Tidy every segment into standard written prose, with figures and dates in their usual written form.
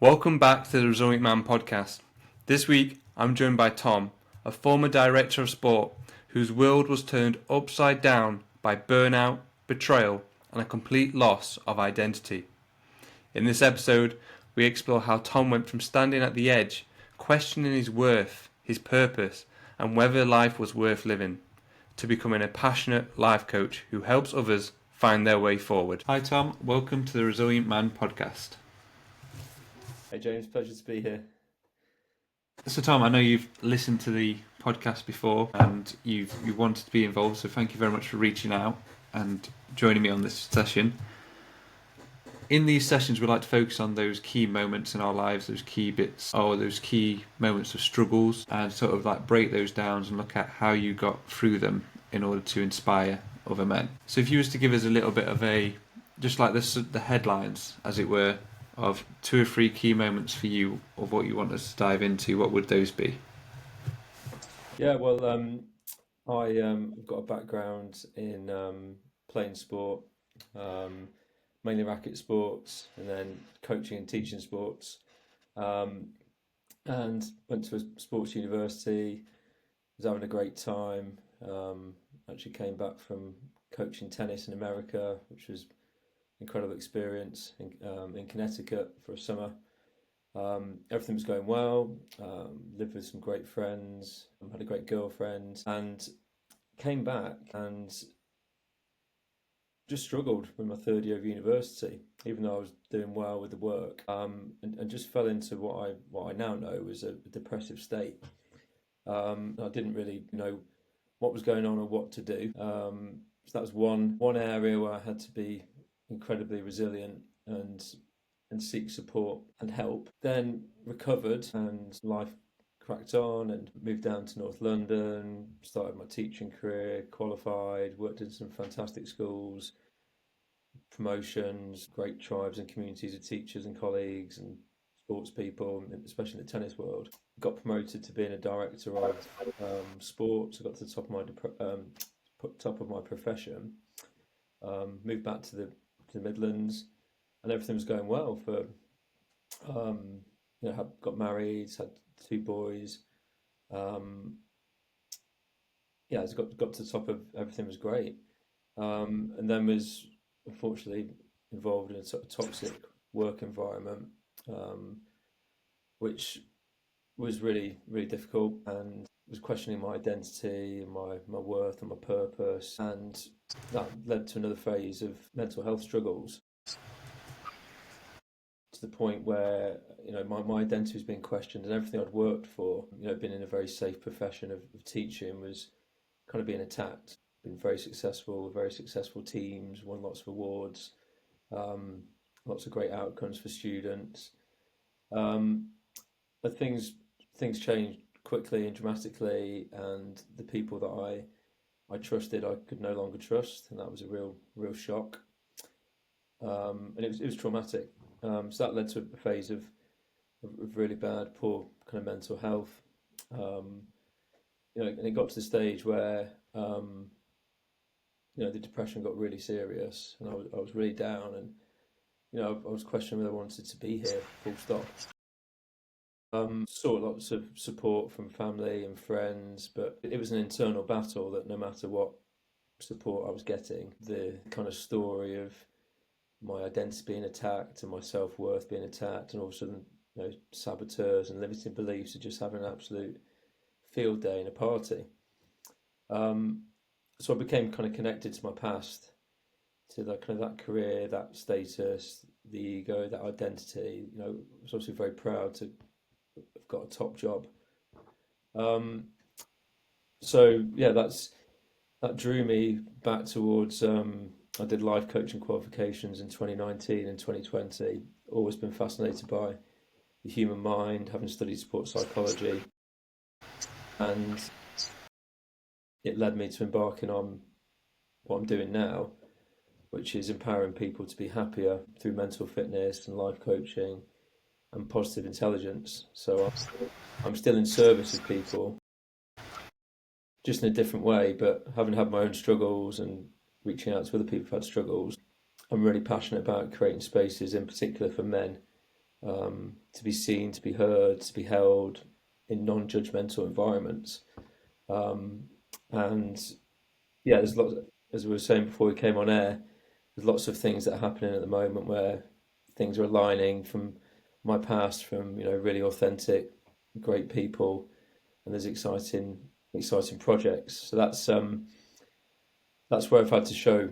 Welcome back to the Resilient Man podcast. This week, I'm joined by Tom, a former director of sport whose world was turned upside down by burnout, betrayal, and a complete loss of identity. In this episode, we explore how Tom went from standing at the edge, questioning his worth, his purpose, and whether life was worth living, to becoming a passionate life coach who helps others find their way forward. Hi Tom, welcome to the Resilient Man podcast. Hey James, pleasure to be here. So Tom, I know you've listened to the podcast before and you wanted to be involved, so thank you very much for reaching out and joining me on this session. In these sessions, we like to focus on those key moments in our lives, those key bits, or those key moments of struggles, and sort of like break those down and look at how you got through them in order to inspire other men. So if you was to give us a little bit of just like the headlines, as it were, of 2 or 3 key moments for you of what you want us to dive into, what would those be? Yeah, well, I've got a background in playing sport, mainly racket sports, and then coaching and teaching sports, and went to a sports university, was having a great time. Actually came back from coaching tennis in America, which was incredible experience in Connecticut for a summer. Everything was going well. Lived with some great friends. Had a great girlfriend, and came back and just struggled with my third year of university, even though I was doing well with the work, and just fell into what I now know was a depressive state. I didn't really know what was going on or what to do. So that was one area where I had to be incredibly resilient and seek support and help. Then recovered and life cracked on and moved down to North London, started my teaching career, qualified, worked in some fantastic schools, promotions, great tribes and communities of teachers and colleagues and sports people, especially in the tennis world. Got promoted to being a director of sports. I got to the top of my profession. Moved back to the Midlands, and everything was going well. Got married, had 2 boys. I got to the top of everything was great, and then was unfortunately involved in a sort of toxic work environment, which was really, really difficult, and was questioning my identity and my worth and my purpose, and that led to another phase of mental health struggles, to the point where my identity was being questioned, and everything I'd worked for, been in a very safe profession of teaching, was kind of being attacked. Been very successful teams, won lots of awards, lots of great outcomes for students, but things changed quickly and dramatically, and the people that I trusted I could no longer trust, and that was a real shock, and it was traumatic. So that led to a phase of really bad, poor kind of mental health, and it got to the stage where the depression got really serious, and I was really down, and I was questioning whether I wanted to be here, full stop. Sought lots of support from family and friends, but it was an internal battle that no matter what support I was getting, the kind of story of my identity being attacked and my self-worth being attacked, and all of a sudden, saboteurs and limiting beliefs, are just having an absolute field day in a party. So I became kind of connected to my past, to that career, that status, the ego, that identity. I was obviously very proud to have got a top job. So yeah, that drew me back towards. I did life coaching qualifications in 2019 and 2020. Always been fascinated by the human mind, having studied sports psychology, and it led me to embarking on what I'm doing now, which is empowering people to be happier through mental fitness and life coaching and positive intelligence. So I'm still in service of people, just in a different way, but having had my own struggles and reaching out to other people who've had struggles, I'm really passionate about creating spaces, in particular for men, to be seen, to be heard, to be held in non-judgmental environments. Um, and yeah, there's lots, as we were saying before we came on air, there's lots of things that are happening at the moment where things are aligning from my past, from really authentic, great people, and there's exciting projects. So that's where I've had to show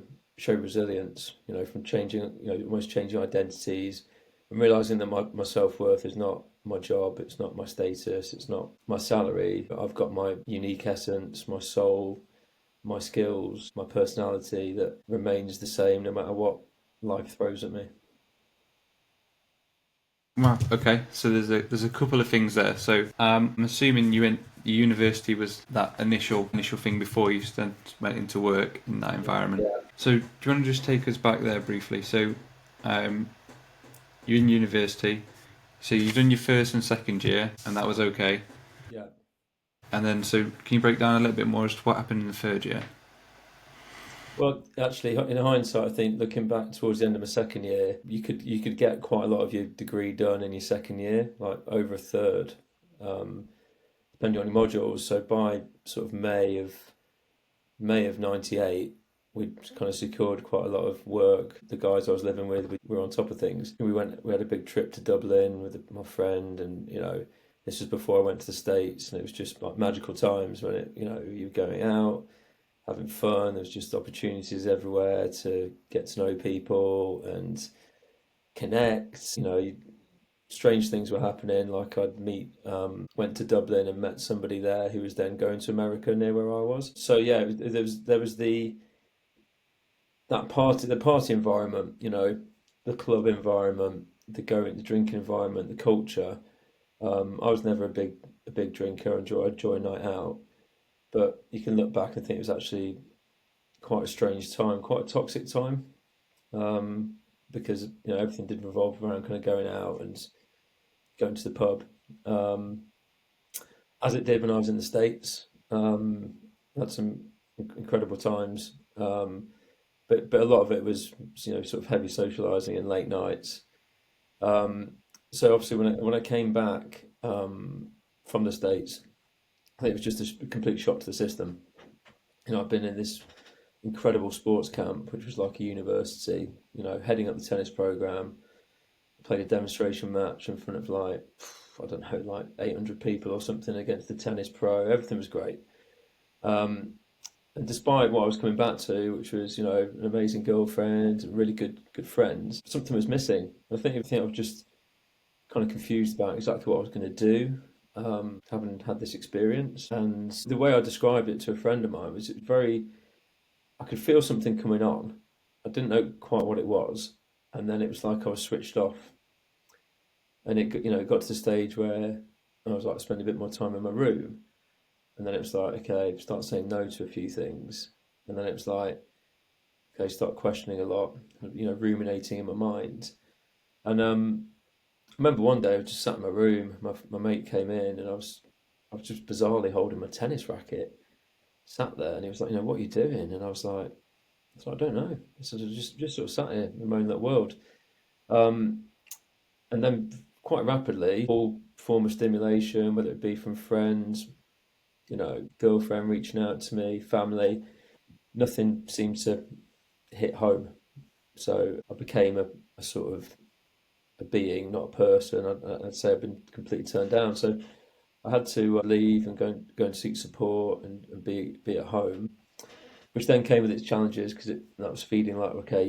resilience, from changing, almost changing identities and realizing that my self-worth is not my job, it's not my status, it's not my salary. I've got my unique essence, my soul, my skills, my personality that remains the same no matter what life throws at me. Wow. Okay. So there's a couple of things there. So I'm assuming you went university was that initial thing before you went into work in that environment. Yeah, So do you want to just take us back there briefly? So um, you're in university. So you've done your first and second year, and that was okay. yeah. And then, so can you break down a little bit more as to what happened in the third year? Well, actually, in hindsight, I think looking back towards the end of my second year, you could get quite a lot of your degree done in your second year, like over a third, um, depending on your modules. So by sort of May of '98, we'd kind of secured quite a lot of work. The guys I was living with, we were on top of things. We had a big trip to Dublin with my friend, and this was before I went to the States, and it was just like magical times when you were going out, having fun. There's just opportunities everywhere to get to know people and connect. Strange things were happening. Like went to Dublin and met somebody there who was then going to America near where I was. So yeah, there was the party environment, the club environment, the drinking environment, the culture. I was never a big drinker. I enjoy a night out, but you can look back and think it was actually quite a strange time, quite a toxic time, um, because everything did revolve around kind of going out and going to the pub, um, as it did when I was in the States. Had some incredible times, but a lot of it was sort of heavy socializing and late nights. Um, so obviously when I came back from the States, I think it was just a complete shock to the system. I've been in this incredible sports camp, which was like a university, heading up the tennis program. Played a demonstration match in front of like, I don't know, like 800 people or something against the tennis pro. Everything was great. Um, and despite what I was coming back to, which was, an amazing girlfriend, really good friends, something was missing. I think I was just kind of confused about exactly what I was going to do. Having had this experience, and the way I described it to a friend of mine was I could feel something coming on. I didn't know quite what it was, and then it was like I was switched off, and it got to the stage where I was like spending a bit more time in my room, and then it was like, okay, start saying no to a few things, and then it was like, okay, start questioning a lot, ruminating in my mind. And I remember one day I was just sat in my room, my mate came in, and I was just bizarrely holding my tennis racket, sat there, and he was like, what are you doing? And I was like, I don't know. So I just sort of sat here in my own little world. Um, and then quite rapidly, all form of stimulation, whether it be from friends, girlfriend reaching out to me, family, nothing seemed to hit home. So I became a sort of a being, not a person. I'd say I've been completely turned down. So I had to leave and go and seek support and be at home, which then came with its challenges because that was feeding like, okay,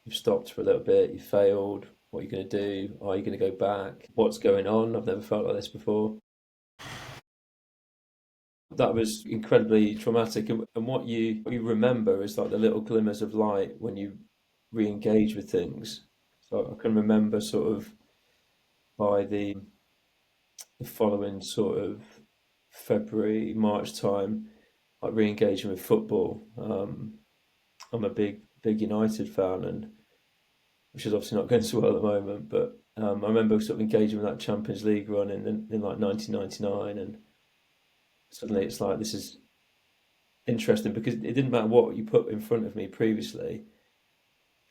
you've stopped for a little bit, you failed. What are you going to do? Are you going to go back? What's going on? I've never felt like this before. That was incredibly traumatic, and what you remember is like the little glimmers of light when you re-engage with things. So I can remember sort of by the following sort of February, March time, like re-engaging with football. I'm a big United fan, and which is obviously not going so well at the moment. But I remember sort of engaging with that Champions League run in like 1999, and suddenly it's like this is interesting because it didn't matter what you put in front of me previously,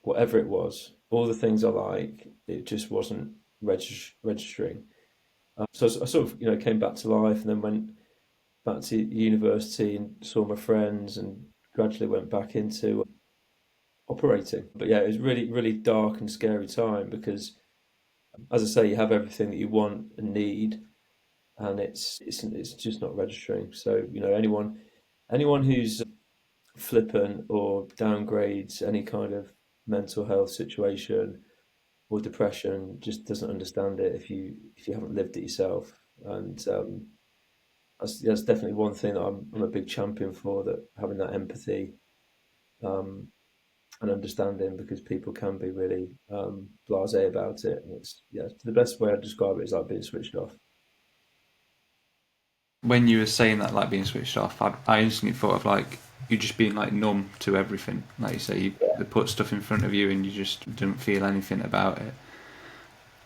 whatever it was, all the things I like, it just wasn't registering. So I sort of, came back to life and then went back to university and saw my friends and gradually went back into operating. But yeah, it was really, really dark and scary time because, as I say, you have everything that you want and need, and it's just not registering. So anyone who's flippant or downgrades any kind of mental health situation or depression just doesn't understand it if you haven't lived it yourself. And that's definitely one thing that I'm a big champion for, that having that empathy um, and understanding, because people can be really blasé about it. And it's, yeah, the best way I describe it is like being switched off. When you were saying that, like being switched off, I instantly thought of like you just being like numb to everything. Like you say, they put stuff in front of you and you just didn't feel anything about it.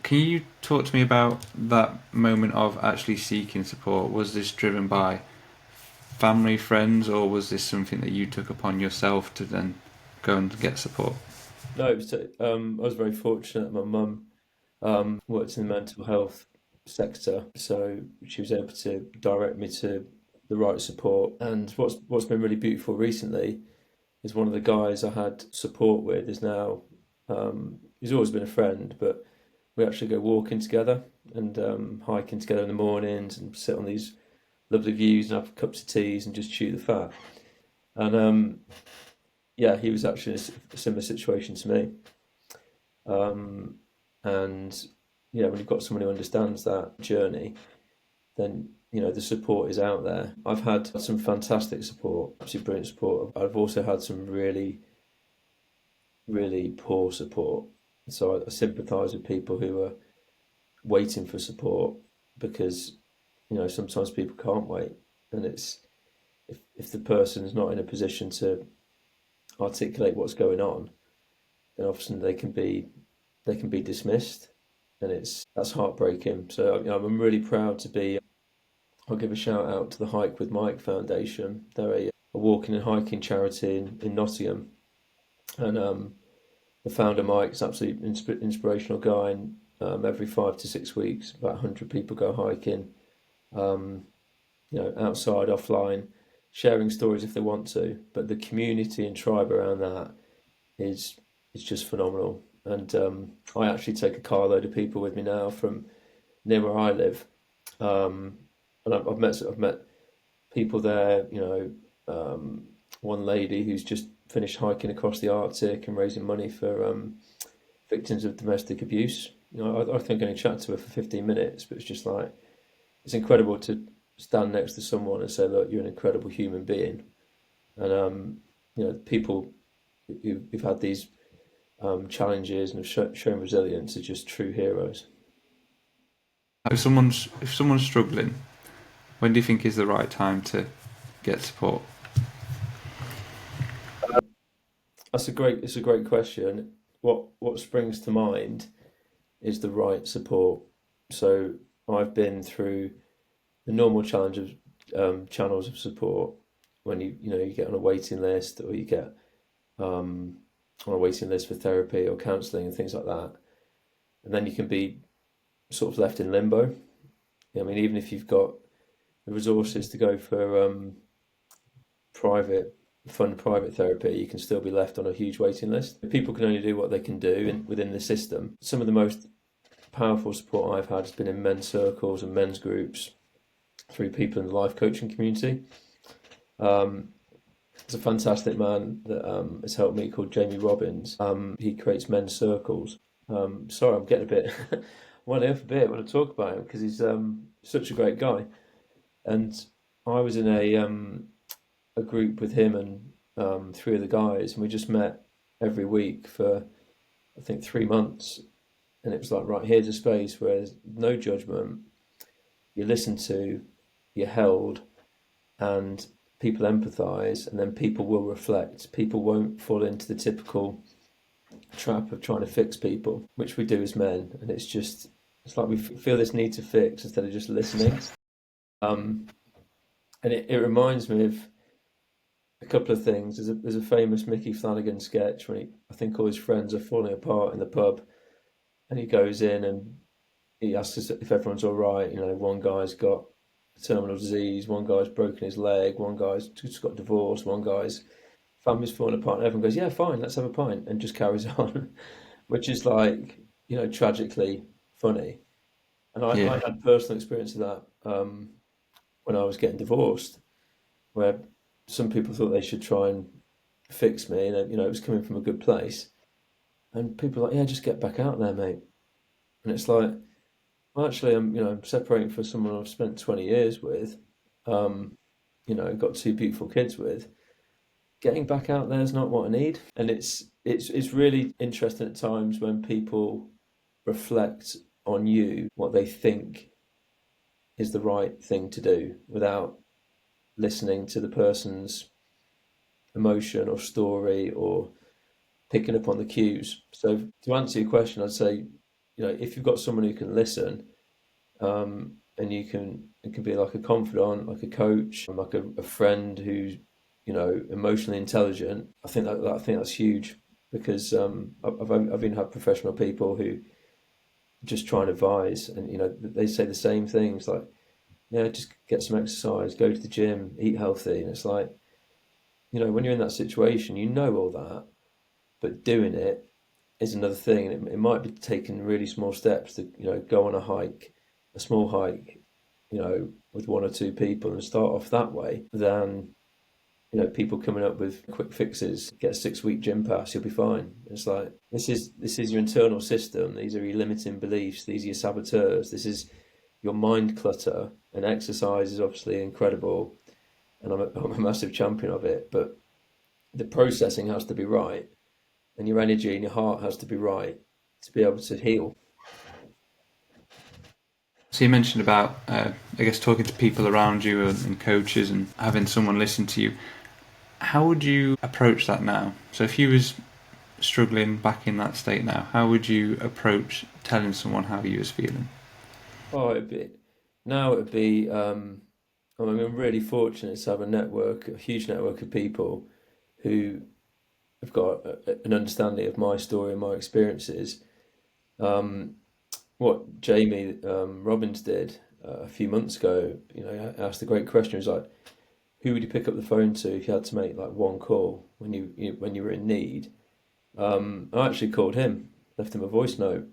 Can you talk to me about that moment of actually seeking support? Was this driven by family, friends, or was this something that you took upon yourself to then go and get support? No, I was very fortunate. My mum worked in the mental health sector, so she was able to direct me to the right support. And what's been really beautiful recently is one of the guys I had support with is now he's always been a friend, but we actually go walking together and hiking together in the mornings and sit on these lovely views and have cups of teas and just chew the fat. And yeah, he was actually in a similar situation to me. Um, and yeah, when you've got someone who understands that journey, then the support is out there. I've had some fantastic support, absolutely brilliant support. I've also had some really, really poor support. So I sympathise with people who are waiting for support because sometimes people can't wait, and it's if the person is not in a position to articulate what's going on, then often they can be dismissed, and that's heartbreaking. So I'm really proud to be. I'll give a shout out to the Hike with Mike Foundation. They're a walking and hiking charity in Nottingham, and the founder Mike's absolutely inspirational guy. And every 5 to 6 weeks, about 100 people go hiking, um, outside, offline, sharing stories if they want to. But the community and tribe around that is just phenomenal. And I actually take a carload of people with me now from near where I live, um, and I've met people there. One lady who's just finished hiking across the Arctic and raising money for victims of domestic abuse. I think I only chat to her for 15 minutes, but it's just like it's incredible to stand next to someone and say, "Look, you're an incredible human being," and people who've had these challenges and have shown resilience are just true heroes. If someone's struggling, when do you think is the right time to get support? It's a great question. What springs to mind is the right support. So I've been through the normal challenge of channels of support when you get on a waiting list, or you get um, on a waiting list for therapy or counselling and things like that, and then you can be sort of left in limbo. I mean, even if you've got the resources to go for private fund private therapy, you can still be left on a huge waiting list. People can only do what they can do within the system. Some of the most powerful support I've had has been in men's circles and men's groups through people in the life coaching community. Um, there's a fantastic man that has helped me called Jamie Robbins. He creates men's circles. Sorry, I'm getting a bit well off a bit when I talk about him because he's such a great guy. And I was in a group with him and three of the guys, and we just met every week for I think 3 months. And it was like, right, here's a space where there's no judgment. You're listened to, you're held, and people empathize, and then people will reflect. People won't fall into the typical trap of trying to fix people, which we do as men. And it's like we feel this need to fix instead of just listening. Um, and it reminds me of a couple of things. There's a famous Mickey Flanagan sketch when I think all his friends are falling apart in the pub, and he goes in and he asks us if everyone's all right. You know, one guy's got terminal disease, one guy's broken his leg, one guy's just got divorced, one guy's family's falling apart, and everyone goes, "Yeah, fine, let's have a pint," and just carries on, which is like, tragically funny. And I Yeah. had personal experience of that when I was getting divorced, where some people thought they should try and fix me, and it was coming from a good place, and people were like, "Yeah, just get back out there, mate." And it's like, well, actually, I'm separating from someone I've spent 20 years with, um, got two beautiful kids with. Getting back out there is not what I need, and it's really interesting at times when people reflect on you what they think is the right thing to do without listening to the person's emotion or story or picking up on the cues. So to answer your question, I'd say, if you've got someone who can listen, and it can be like a confidant, like a coach, like a friend who's emotionally intelligent. I think that's huge because I've even had professional people who just try and advise, and they say the same things like, yeah, just get some exercise, go to the gym, eat healthy, and it's like, when you're in that situation, you know all that, but doing it is another thing, and it might be taking really small steps to go on a hike, a small hike, with one or two people and start off that way, than people coming up with quick fixes. Get a 6 week gym pass, you'll be fine. It's like, this is your internal system. These are your limiting beliefs. These are your saboteurs. This is your mind clutter. And exercise is obviously incredible, and I'm a massive champion of it. But the processing has to be right, and your energy and your heart has to be right to be able to heal. So you mentioned about, I guess, talking to people around you and coaches and having someone listen to you. How would you approach that now? So if you was struggling back in that state now, how would you approach telling someone how you was feeling? Oh, it'd be. I mean, I'm really fortunate to have a huge network of people who have got an understanding of my story and my experiences. Um, what Jamie Robbins did a few months ago, asked a great question. He was like, "Who would you pick up the phone to if you had to make like one call when when you were in need?" I actually called him, left him a voice note,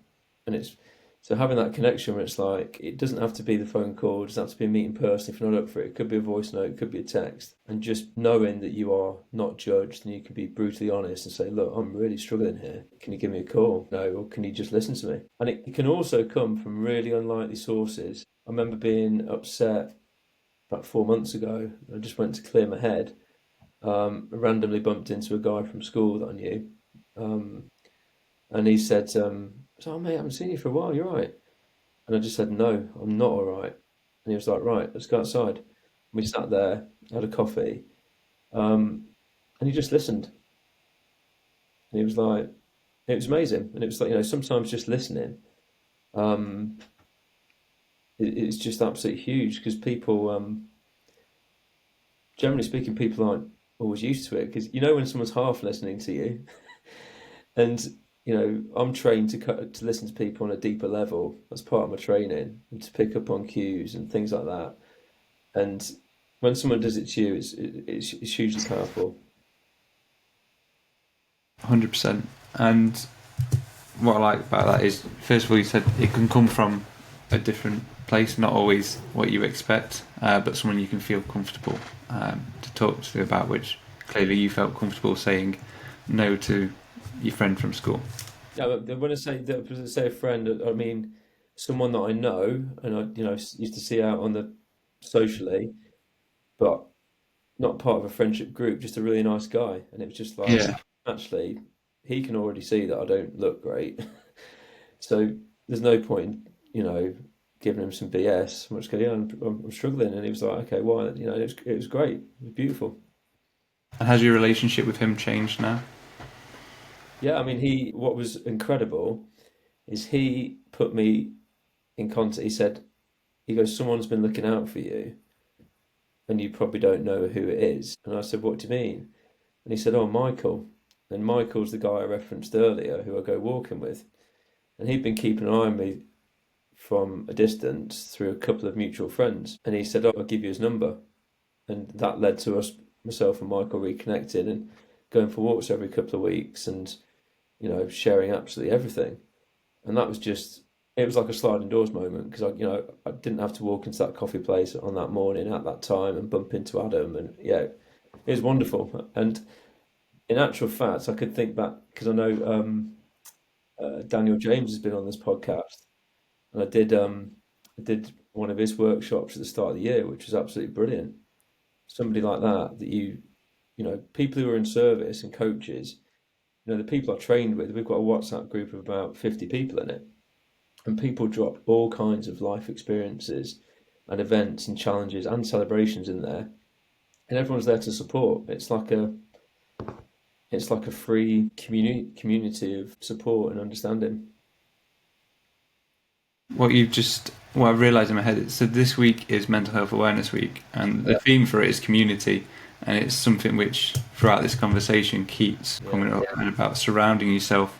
and it's so having that connection where it's like it doesn't have to be the phone call, it doesn't have to be a meet in person if you're not up for it. It could be a voice note, it could be a text, and just knowing that you are not judged and you can be brutally honest and say, "Look, I'm really struggling here. Can you give me a call? No, or can you just listen to me?" And it can also come from really unlikely sources. I remember being upset about 4 months ago. I just went to clear my head. I randomly bumped into a guy from school that I knew. Um, and he said, "Oh, mate, I haven't seen you for a while. You're right." And I just said, "No, I'm not all right." And he was like, "Right, let's go outside." And we sat there, had a coffee, um, and he just listened. And he was like, it was amazing. And it was like, sometimes just listening, um, it's just absolutely huge because people, generally speaking, people aren't always used to it because when someone's half listening to you, and I'm trained to listen to people on a deeper level. That's part of my training, and to pick up on cues and things like that. And when someone does it to you, it's hugely powerful. 100%. And what I like about that is, first of all, you said it can come from a different place, not always what you expect, but someone you can feel comfortable to talk to about, which clearly you felt comfortable saying no to your friend from school. Yeah, but when I say a friend, I mean someone that I know and I used to see out on the socially, but not part of a friendship group. Just a really nice guy, and it was just like, Yeah. actually, he can already see that I don't look great, so there's no point, giving him some BS. I'm just going, yeah, I'm struggling, and he was like, okay, why? It was great, it was beautiful. And has your relationship with him changed now? Yeah, I mean, what was incredible is he put me in contact. He goes, someone's been looking out for you, and you probably don't know who it is. And I said, what do you mean? And he said, oh, Michael. And Michael's the guy I referenced earlier, who I go walking with, and he'd been keeping an eye on me from a distance through a couple of mutual friends. And he said, "Oh, I'll give you his number." And that led to us, myself and Michael, reconnecting and going for walks every couple of weeks and, sharing absolutely everything. And that was just, it was like a sliding doors moment because I didn't have to walk into that coffee place on that morning at that time and bump into Adam. And yeah, it was wonderful. And in actual fact, I could think back because I know Daniel James has been on this podcast, and I did one of his workshops at the start of the year, which was absolutely brilliant. Somebody like that people who are in service and coaches, the people I trained with, we've got a WhatsApp group of about 50 people in it, and people drop all kinds of life experiences and events and challenges and celebrations in there, and everyone's there to support. It's like a free community of support and understanding. What I've realised in my head is, so this week is Mental Health Awareness Week, and the Yeah, theme for it is community, and it's something which throughout this conversation keeps yeah. coming up, and about surrounding yourself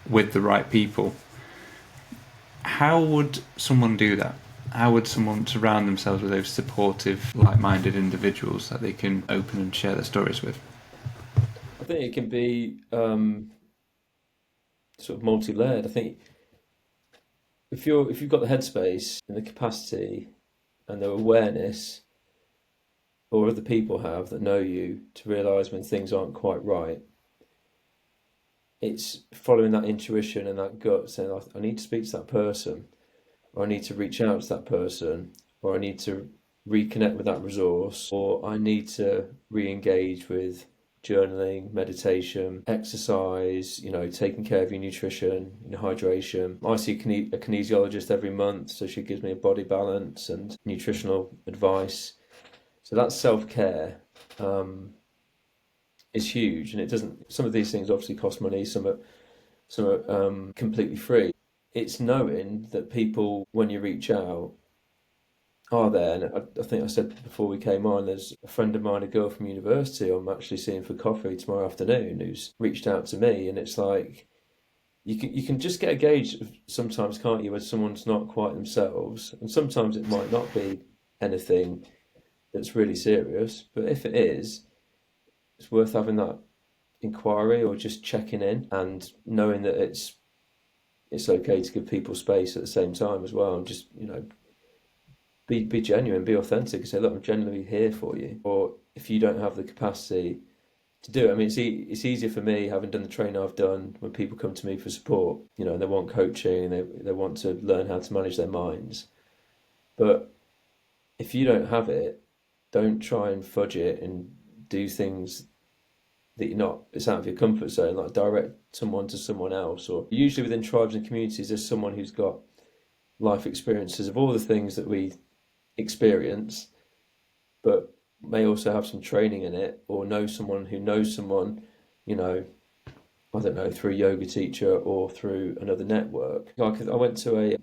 with the right people. How would someone do that? How would someone surround themselves with those supportive, like-minded individuals that they can open and share their stories with? I think it can be sort of multi-layered. I think if you've got the headspace and the capacity and the awareness, or other people have that know you, to realize when things aren't quite right, it's following that intuition and that gut, saying, I need to speak to that person, or I need to reach out to that person, or I need to reconnect with that resource, or I need to re-engage with journaling, meditation, exercise, taking care of your nutrition, hydration. I see a kinesiologist every month, so she gives me a body balance and nutritional advice. So that self-care is huge, and it doesn't. Some of these things obviously cost money. Some are completely free. It's knowing that people, when you reach out, are there. And I think I said before we came on, there's a friend of mine, a girl from university, I'm actually seeing for coffee tomorrow afternoon, who's reached out to me, and it's like you can just get a gauge sometimes, can't you, when someone's not quite themselves, and sometimes it might not be anything that's really serious, but if it is, it's worth having that inquiry or just checking in and knowing that it's okay to give people space at the same time as well, and just be genuine, be authentic, and say, look, I'm genuinely here for you. Or if you don't have the capacity to do it, I mean, it's easier for me, having done the training I've done, when people come to me for support, and they want coaching and they want to learn how to manage their minds. But if you don't have it, don't try and fudge it and do things that it's out of your comfort zone, like direct someone to someone else. Or usually within tribes and communities, there's someone who's got life experiences of all the things that we experience, but may also have some training in it, or know someone who knows someone, you know, I don't know, through a yoga teacher or through another network. Like I went to a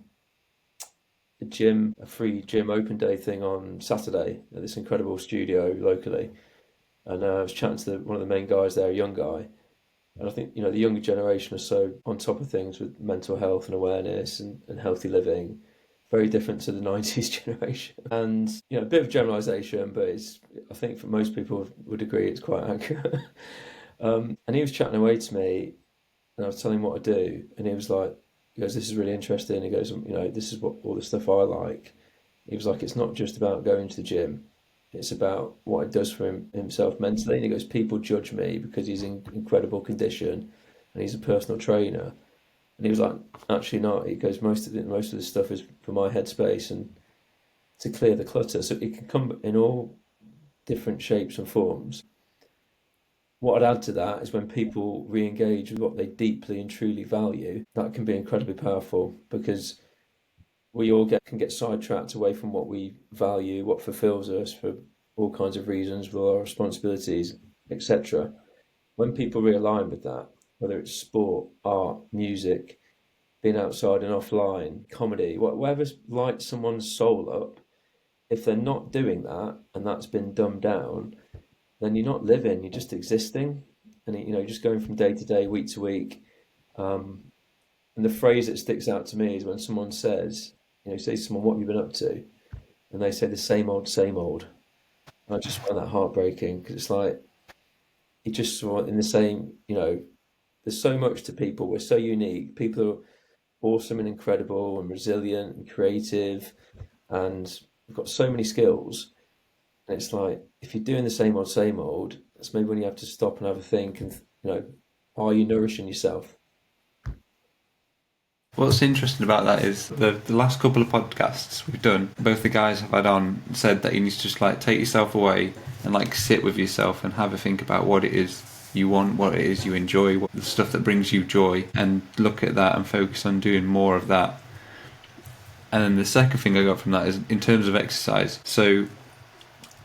gym, a free gym open day thing on Saturday at this incredible studio locally, and I was chatting to one of the main guys there, a young guy, and I think the younger generation are so on top of things with mental health and awareness and healthy living, very different to the 90s generation. And a bit of generalization, but I think for most people would agree it's quite accurate. And he was chatting away to me, and I was telling him what I do, and he goes, "This is really interesting." He goes, "This is what all the stuff I like." He was like, "It's not just about going to the gym. It's about what it does for himself mentally." And he goes, "People judge me because he's in incredible condition and he's a personal trainer." And he was like, "Actually not." He goes, most of this stuff is for my headspace and to clear the clutter. So it can come in all different shapes and forms. What I'd add to that is when people re-engage with what they deeply and truly value, that can be incredibly powerful, because we all can get sidetracked away from what we value, what fulfills us for all kinds of reasons, with our responsibilities, etc. When people realign with that, whether it's sport, art, music, being outside and offline, comedy, whatever lights someone's soul up, if they're not doing that and that's been dumbed down, then you're not living, you're just existing, and you're just going from day to day, week to week. And the phrase that sticks out to me is when someone says, say to someone, what have you been up to? And they say the same old, same old. And I just find that heartbreaking because it's like, you just saw in the same, there's so much to people. We're so unique. People are awesome and incredible and resilient and creative, and we've got so many skills. And it's like, if you're doing the same old, that's maybe when you have to stop and have a think and, are you nourishing yourself? What's interesting about that is the last couple of podcasts we've done, both the guys I've had on said that you need to just like take yourself away and like sit with yourself and have a think about what it is you want, what it is you enjoy, what the stuff that brings you joy, and look at that and focus on doing more of that. And then the second thing I got from that is in terms of exercise. So,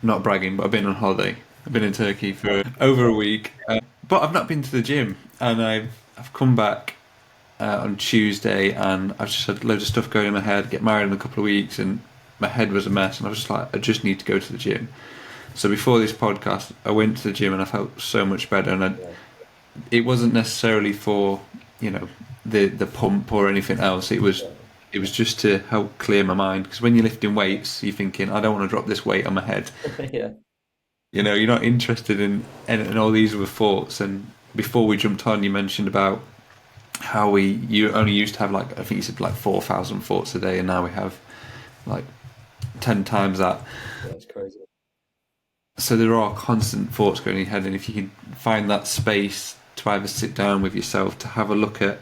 not bragging, but I've been on holiday. I've been in Turkey for over a week, but I've not been to the gym, and I've come back on Tuesday, and I've just had loads of stuff going in my head. Get married in a couple of weeks, and my head was a mess. And I was just like, I just need to go to the gym. So before this podcast, I went to the gym, and I felt so much better. And Yeah, it wasn't necessarily for the pump or anything else. yeah, It was just to help clear my mind. Because when you're lifting weights, you're thinking, I don't want to drop this weight on my head. yeah, You're not interested in all these other thoughts. And before we jumped on, you mentioned about how you only used to have like, I think you said like 4,000 thoughts a day, and now we have like 10 times that. yeah. It's crazy. So there are constant thoughts going in your head, and if you can find that space to either sit down with yourself to have a look at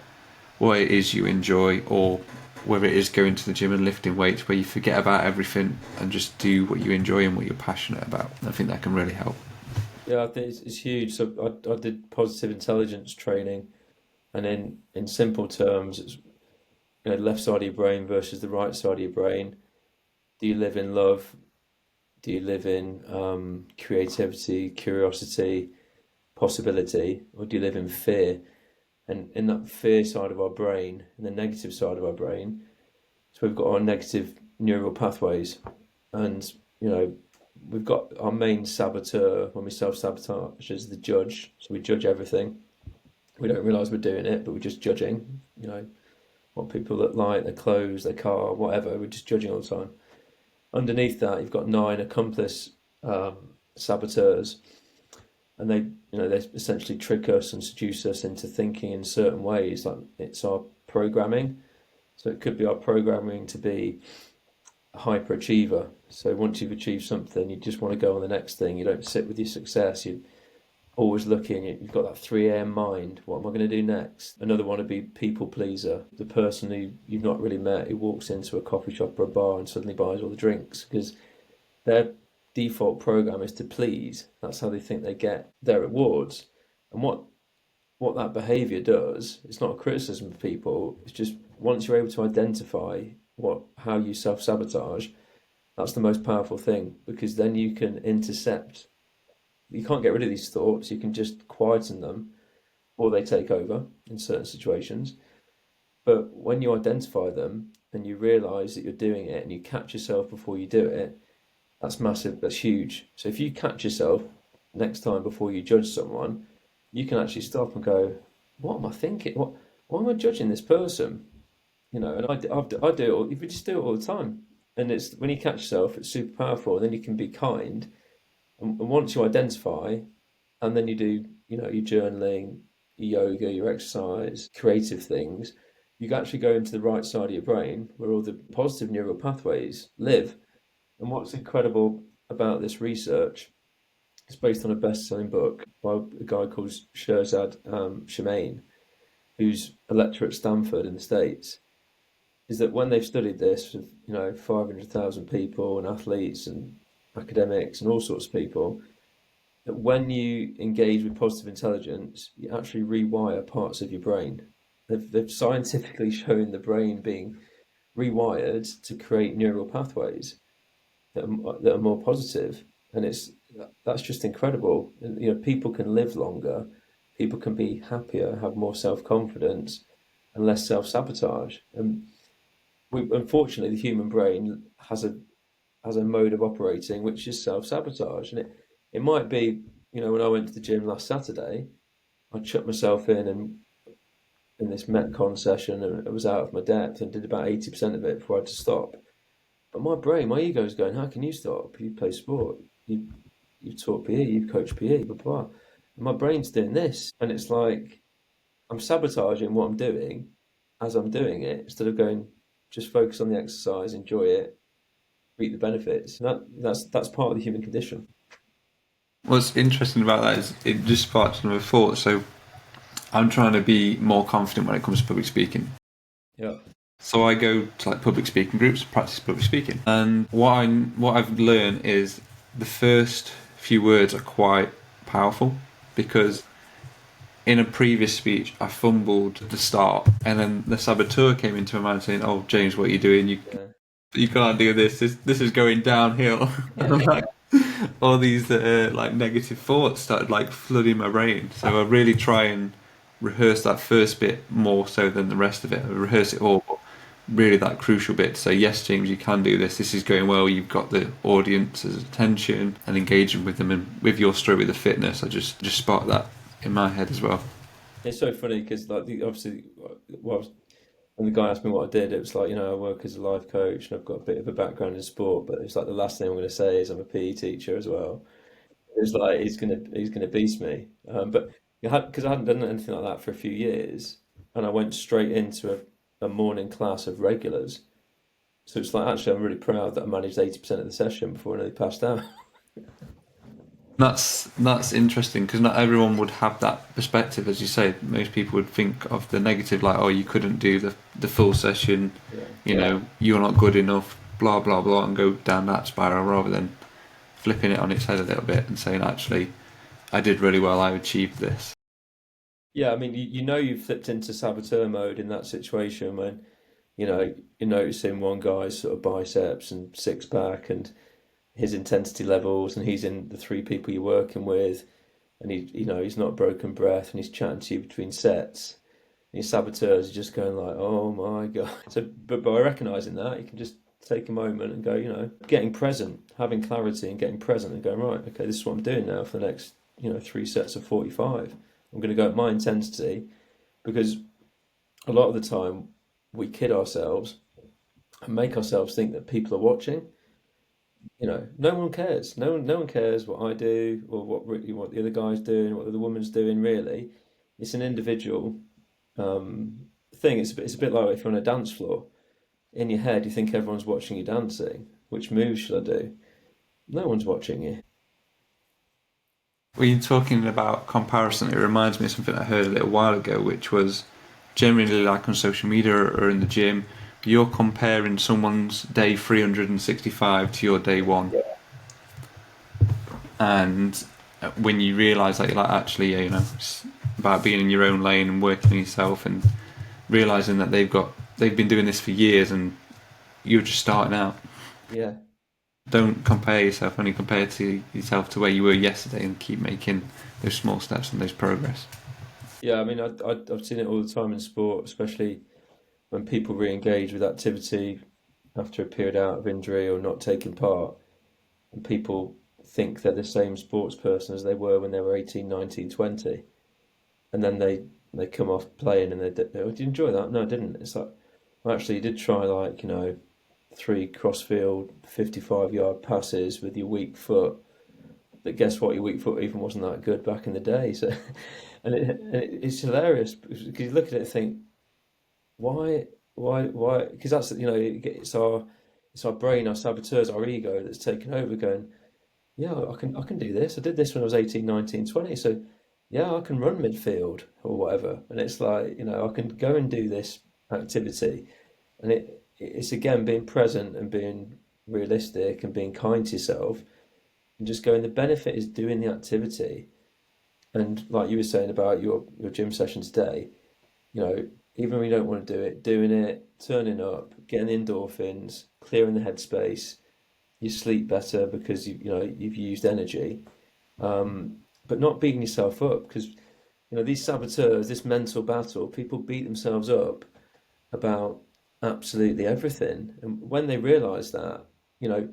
what it is you enjoy, or whether it is going to the gym and lifting weights, where you forget about everything and just do what you enjoy and what you're passionate about, I think that can really help. Yeah, I think it's huge. So I did positive intelligence training, and in simple terms, it's left side of your brain versus the right side of your brain. Do you live in love? Do you live in creativity, curiosity, possibility, or do you live in fear? And in that fear side of our brain, in the negative side of our brain, so we've got our negative neural pathways, and we've got our main saboteur when we self-sabotage is the judge. So we judge everything. We don't realize we're doing it, but we're just judging. What people look like, their clothes, their car, whatever. We're just judging all the time. Underneath that, you've got nine accomplice saboteurs, and they essentially trick us and seduce us into thinking in certain ways. Like it's our programming. So it could be our programming to be a hyperachiever. So once you've achieved something, you just want to go on the next thing. You don't sit with your success. You're always looking. You've got that 3 a.m. mind. What am I going to do next? Another one would be people pleaser. The person who you've not really met, who walks into a coffee shop or a bar and suddenly buys all the drinks because their default program is to please. That's how they think they get their rewards. And what that behavior does, it's not a criticism of people. It's just once you're able to identify how you self-sabotage, that's the most powerful thing, because then you can intercept. You can't get rid of these thoughts. You can just quieten them, or they take over in certain situations. But when you identify them and you realize that you're doing it and you catch yourself before you do it, that's massive. That's huge. So if you catch yourself next time before you judge someone, you can actually stop and go, "What am I thinking? Why am I judging this person?" And I do it all. You just do it all the time. And it's when you catch yourself, it's super powerful. And then you can be kind. And once you identify, and then you do, your journaling, your yoga, your exercise, creative things, you can actually go into the right side of your brain where all the positive neural pathways live. And what's incredible about this research, it's based on a best-selling book by a guy called Shirzad Shamain, who's a lecturer at Stanford in the States, is that when they've studied this with 500,000 people and athletes and academics and all sorts of people, that when you engage with positive intelligence, you actually rewire parts of your brain. They've scientifically shown the brain being rewired to create neural pathways that are more positive, and that's just incredible. And, people can live longer, people can be happier, have more self-confidence, and less self-sabotage. And unfortunately, the human brain has a mode of operating which is self-sabotage, and it might be, when I went to the gym last Saturday, I chucked myself in and in this Metcon session and I was out of my depth and did about 80% of it before I had to stop. But my brain, my ego is going, how can you stop? You play sport, you've taught PE, you've coached PE, blah, blah. And my brain's doing this. And it's like I'm sabotaging what I'm doing as I'm doing it instead of going, just focus on the exercise, enjoy it, reap the benefits. And that's part of the human condition. What's interesting about that is it just sparks another thought. So I'm trying to be more confident when it comes to public speaking. Yeah. So I go to like public speaking groups, practice public speaking, and what I've learned is the first few words are quite powerful because in a previous speech I fumbled at the start, and then the saboteur came into my mind saying, "Oh, James, what are you doing? You can't do this. This is going downhill." And I'm like, all these like negative thoughts started like flooding my brain. So I really try and rehearse that first bit more so than the rest of it. I rehearse it all, but really that crucial bit to say, yes, James, you can do this. This is going well. You've got the audience's attention and engaging with them, and with your story with the fitness, I just spark that in my head as well. It's so funny because like obviously when the guy asked me what I did, it was like, I work as a life coach and I've got a bit of a background in sport, but it's like the last thing I'm going to say is I'm a PE teacher as well. It's like he's gonna beast me. But because I hadn't done anything like that for a few years, and I went straight into a morning class of regulars. So it's like actually I'm really proud that I managed 80% of the session before I nearly passed out. That's interesting because not everyone would have that perspective, as you say. Most people would think of the negative, like, "Oh, you couldn't do the full session, Yeah. you're not good enough, blah blah blah," and go down that spiral rather than flipping it on its head a little bit and saying, "Actually, I did really well. I achieved this." Yeah, I mean, you've flipped into saboteur mode in that situation when, you're noticing one guy's sort of biceps and six pack and his intensity levels, and he's in the three people you're working with, and he's not broken breath, and he's chatting to you between sets. And your saboteurs are just going like, "Oh my God!" So, but by recognizing that, you can just take a moment and go, getting present, having clarity, and getting present, and going, right, okay, this is what I'm doing now for the next, three sets of 45. I'm going to go at my intensity because a lot of the time we kid ourselves and make ourselves think that people are watching. No one cares. No one cares what I do or what the other guy's doing, what the other woman's doing. Really, it's an individual thing. It's a bit like if you're on a dance floor. In your head, you think everyone's watching you dancing. Which moves should I do? No one's watching you. When you're talking about comparison, it reminds me of something I heard a little while ago, which was generally like on social media or in the gym, you're comparing someone's day 365 to your day one. Yeah. And when you realise that, you're like, actually, yeah, it's about being in your own lane and working on yourself and realising that they've been doing this for years and you're just starting out. Yeah. Don't compare yourself, only compare to yourself to where you were yesterday and keep making those small steps and those progress. Yeah, I mean, I've seen it all the time in sport, especially when people re-engage with activity after a period out of injury or not taking part, and people think they're the same sports person as they were when they were 18, 19, 20, and then they come off playing and oh, did you enjoy that? No, I didn't. It's like, well, actually, you did try like, three crossfield 55-yard passes with your weak foot. But guess what? Your weak foot even wasn't that good back in the day. So, it's hilarious because you look at it and think, why? Because that's it's our brain, our saboteurs, our ego that's taken over. Going, yeah, I can do this. I did this when I was 18, 19, 20. So, yeah, I can run midfield or whatever. And it's like, I can go and do this activity, and it's again being present and being realistic and being kind to yourself and just going, the benefit is doing the activity. And like you were saying about your gym session today, you know, even when you don't want to do it, doing it, turning up, getting the endorphins, clearing the headspace, you sleep better because you've used energy, but not beating yourself up because these saboteurs, this mental battle, people beat themselves up about absolutely everything, and when they realise that, you know,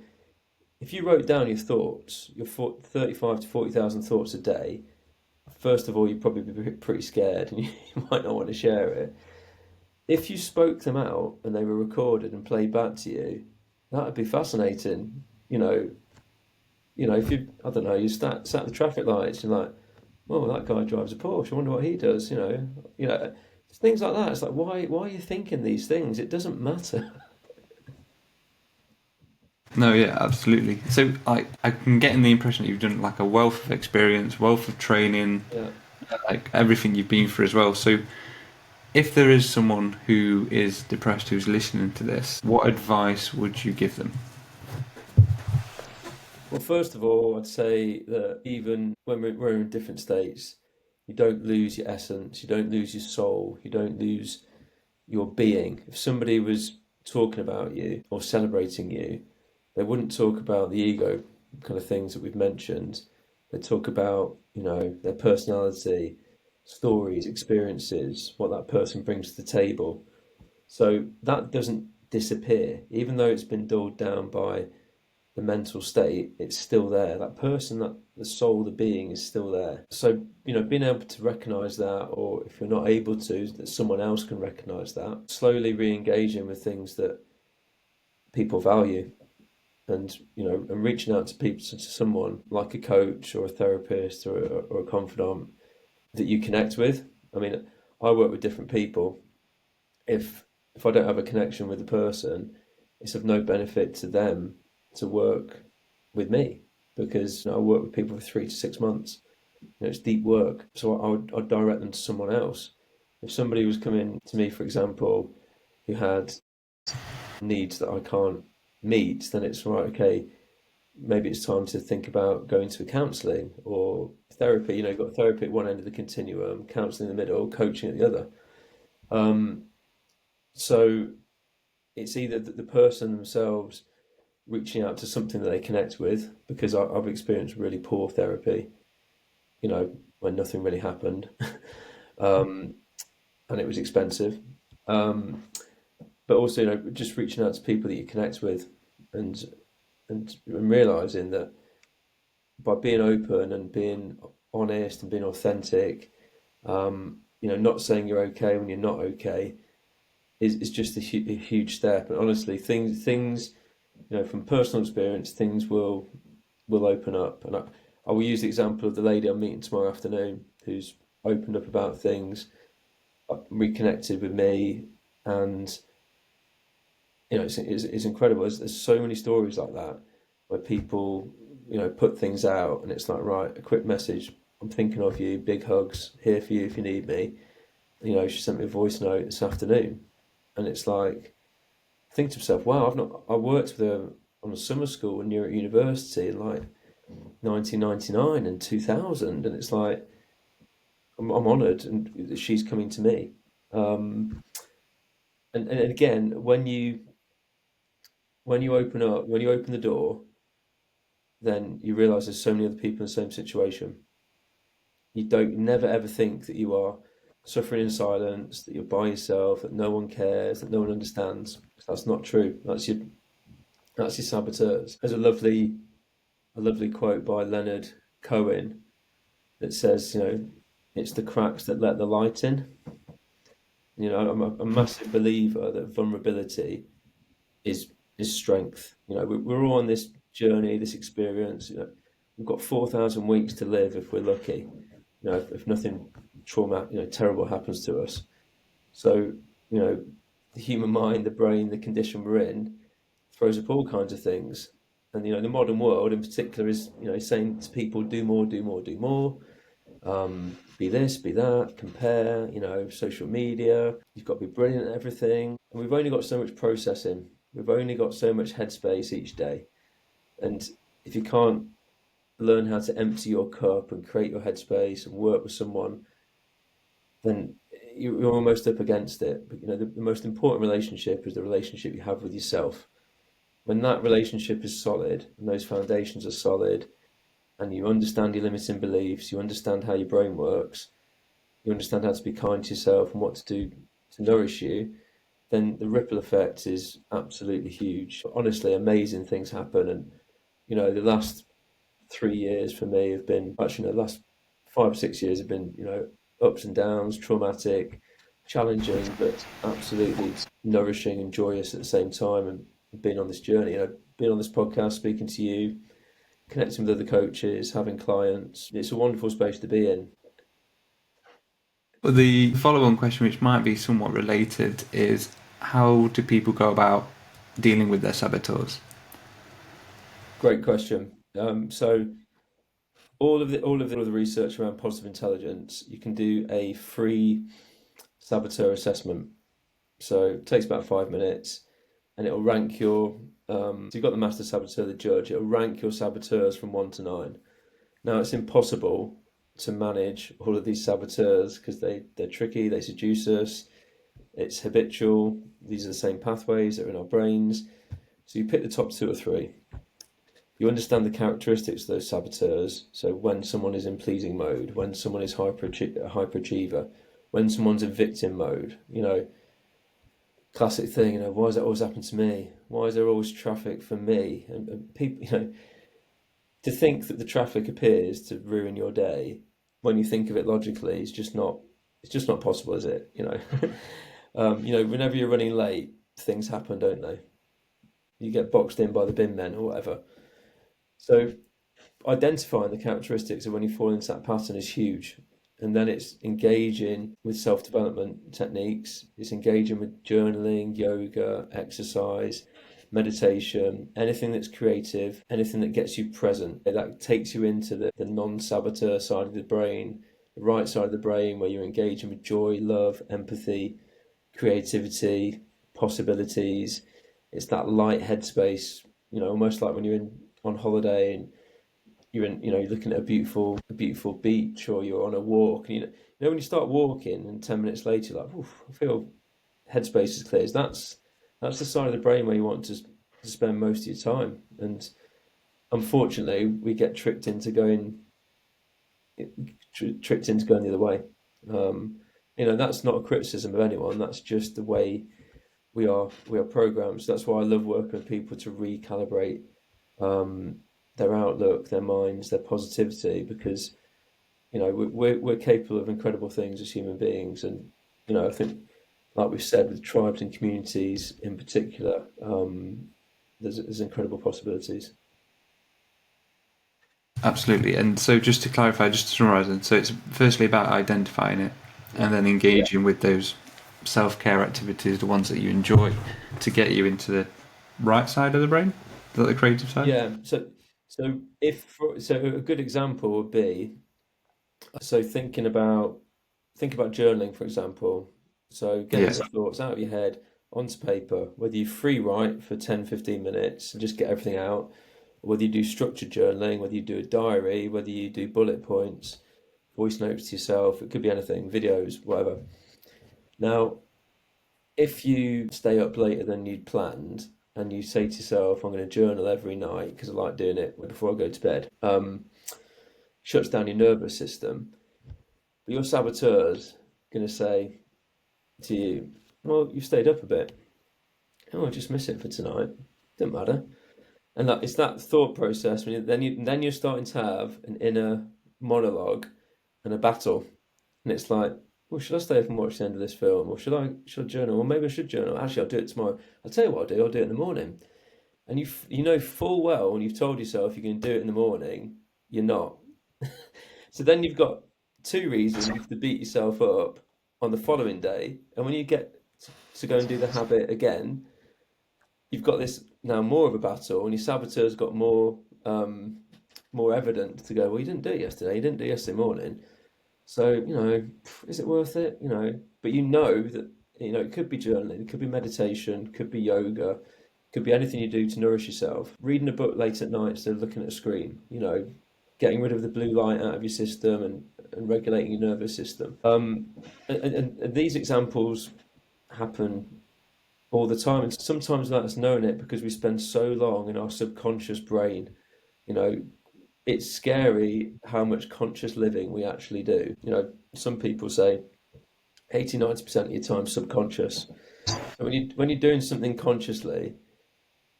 if you wrote down your thoughts, your 35 to 40,000 thoughts a day, first of all, you'd probably be pretty scared and you might not want to share it. If you spoke them out and they were recorded and played back to you, that would be fascinating. You know, if you, I don't know, you sat at the traffic lights and like, oh, that guy drives a Porsche. I wonder what he does. Things like that. It's like, why are you thinking these things? It doesn't matter. No, yeah, absolutely. So I'm getting the impression that you've done like a wealth of experience, wealth of training, Yeah. like everything you've been through as well. So if there is someone who is depressed who's listening to this, what advice would you give them? Well, first of all, I'd say that even when we're in different states, you don't lose your essence, you don't lose your soul, you don't lose your being. If somebody was talking about you or celebrating you, they wouldn't talk about the ego kind of things that we've mentioned. They talk about, their personality, stories, experiences, what that person brings to the table. So that doesn't disappear, even though it's been dulled down by the mental state, it's still there. That person, that the soul, the being is still there. So, being able to recognize that, or if you're not able to, that someone else can recognize that, slowly re engaging with things that people value. And and reaching out to people, to someone like a coach or a therapist or a confidant that you connect with. I mean, I work with different people. If I don't have a connection with the person, it's of no benefit to them to work with me, because I work with people for 3 to 6 months. It's deep work, so I'd direct them to someone else. If somebody was coming to me, for example, who had needs that I can't meet, then it's right. Okay, maybe it's time to think about going to a counselling or therapy. You've got therapy at one end of the continuum, counselling in the middle, coaching at the other. So it's either the person themselves reaching out to something that they connect with, because I've experienced really poor therapy, when nothing really happened, um, and it was expensive. Um, but also, just reaching out to people that you connect with, and and realizing that by being open and being honest and being authentic, not saying you're okay when you're not okay, is just a huge step. And honestly, things from personal experience, things will open up. And I will use the example of the lady I'm meeting tomorrow afternoon, who's opened up about things, reconnected with me, and it's incredible. There's so many stories like that where people put things out, and it's like, right, a quick message. I'm thinking of you. Big hugs. Here for you if you need me. She sent me a voice note this afternoon, and it's like, think to myself, wow, I worked with her on a summer school when you're at university in like 1999 and 2000, and it's like, I'm honoured, and she's coming to me. Um, and again, when you open up, when you open the door, then you realise there's so many other people in the same situation. You don't never ever think that you are suffering in silence, that you're by yourself, that no one cares, that no one understands. That's not true. That's your saboteurs. There's a lovely quote by Leonard Cohen that says, it's the cracks that let the light in. I'm a massive believer that vulnerability is strength. We're all on this journey, this experience. We've got 4,000 weeks to live if we're lucky. If nothing terrible happens to us. So, the human mind, the brain, the condition we're in throws up all kinds of things. And the modern world in particular is saying to people, do more, do more, do more. Be this, be that, compare, social media. You've got to be brilliant at everything. And we've only got so much processing. We've only got so much headspace each day. And if you can't learn how to empty your cup and create your headspace and work with someone, then you're almost up against it. But the most important relationship is the relationship you have with yourself. When that relationship is solid and those foundations are solid, and you understand your limiting beliefs, you understand how your brain works, you understand how to be kind to yourself and what to do to nourish you, then the ripple effect is absolutely huge. Honestly, amazing things happen. And the last 3 years for me have been, actually, no, the last 5 or 6 years have been, ups and downs, traumatic, challenging, but absolutely nourishing and joyous at the same time. And being on this journey, being on this podcast, speaking to you, connecting with other coaches, having clients, it's a wonderful space to be in. But the follow-on question, which might be somewhat related, is how do people go about dealing with their saboteurs? Great question. So all of the research around positive intelligence, you can do a free saboteur assessment. So it takes about 5 minutes, and it'll rank your. So you've got the master saboteur, the judge. It'll rank your saboteurs from 1 to 9. Now it's impossible to manage all of these saboteurs because they're tricky. They seduce us. It's habitual. These are the same pathways that are in our brains. So you pick the top 2 or 3. You understand the characteristics of those saboteurs. So when someone is in pleasing mode, when someone is a hyperachiever, when someone's in victim mode, classic thing, why does that always happen to me? Why is there always traffic for me? And people, to think that the traffic appears to ruin your day, when you think of it logically, it's just not possible, is it? Whenever you're running late, things happen, don't they? You get boxed in by the bin men or whatever. So identifying the characteristics of when you fall into that pattern is huge. And then it's engaging with self-development techniques. It's engaging with journaling, yoga, exercise, meditation, anything that's creative, anything that gets you present. That takes you into the non-saboteur side of the brain, the right side of the brain, where you're engaging with joy, love, empathy, creativity, possibilities. It's that light headspace, almost like when you're on holiday and you're looking at a beautiful beach, or you're on a walk, and when you start walking and 10 minutes later you're like, oof, I feel headspace is clear. That's the side of the brain where you want to spend most of your time. And unfortunately we get tricked into going the other way. That's not a criticism of anyone, that's just the way we are programmed. So that's why I love working with people to recalibrate their outlook, their minds, their positivity, because we're capable of incredible things as human beings. And I think, like we've said, with tribes and communities in particular, there's incredible possibilities. Absolutely. And so just to clarify, just to summarise it, so it's firstly about identifying it and then engaging with those self-care activities, the ones that you enjoy, to get you into the right side of the brain, the creative side. Yeah. So a good example would be, so think about journaling, for example. So getting Yeah. the thoughts out of your head onto paper, whether you free write for 10-15 minutes and just get everything out, or whether you do structured journaling, whether you do a diary, whether you do bullet points, voice notes to yourself, it could be anything, videos, whatever. Now, if you stay up later than you'd planned and you say to yourself, I'm going to journal every night because I like doing it before I go to bed, shuts down your nervous system. But your saboteur's going to say to you, well, you've stayed up a bit. Oh, I'll just miss it for tonight. Doesn't matter. And it's that thought process. Then you're starting to have an inner monologue and a battle. And it's like, well, should I stay up and watch the end of this film? Or should I journal? Or maybe I should journal. Actually, I'll do it tomorrow. I'll tell you what I'll do it in the morning. And you know full well when you've told yourself you're going to do it in the morning, you're not. So then you've got 2 reasons to beat yourself up on the following day. And when you get to go and do the habit again, you've got this now more of a battle, and your saboteur's got more evidence to go, well, you didn't do it yesterday, you didn't do it yesterday morning. So, is it worth it? But that, it could be journaling, it could be meditation, it could be yoga, it could be anything you do to nourish yourself. Reading a book late at night instead of looking at a screen, getting rid of the blue light out of your system and regulating your nervous system. And these examples happen all the time. And sometimes that's knowing it because we spend so long in our subconscious brain. It's scary how much conscious living we actually do. Some people say 80-90% of your time subconscious. And when you're doing something consciously,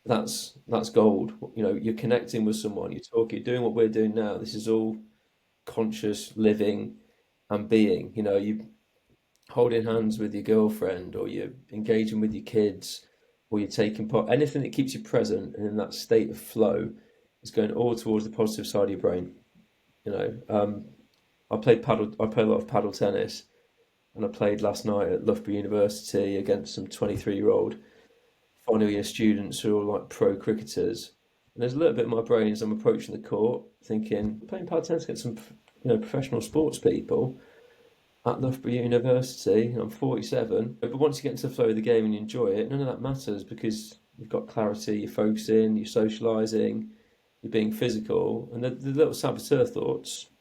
that's gold. You're connecting with someone, you're talking, you're doing what we're doing now. This is all conscious living and being. You know, you holding hands with your girlfriend, or you're engaging with your kids, or you're taking part, anything that keeps you present and in that state of flow is going all towards the positive side of your brain. You know, I play a lot of paddle tennis, and I played last night at Loughborough University against some 23-year-old final year students who are like pro cricketers. And there's a little bit in my brain as I'm approaching the court, thinking, playing paddle tennis against some, professional sports people at Loughborough University. I'm 47, but once you get into the flow of the game and you enjoy it, none of that matters because you've got clarity, you're focusing, you're socialising, you're being physical, and the little saboteur thoughts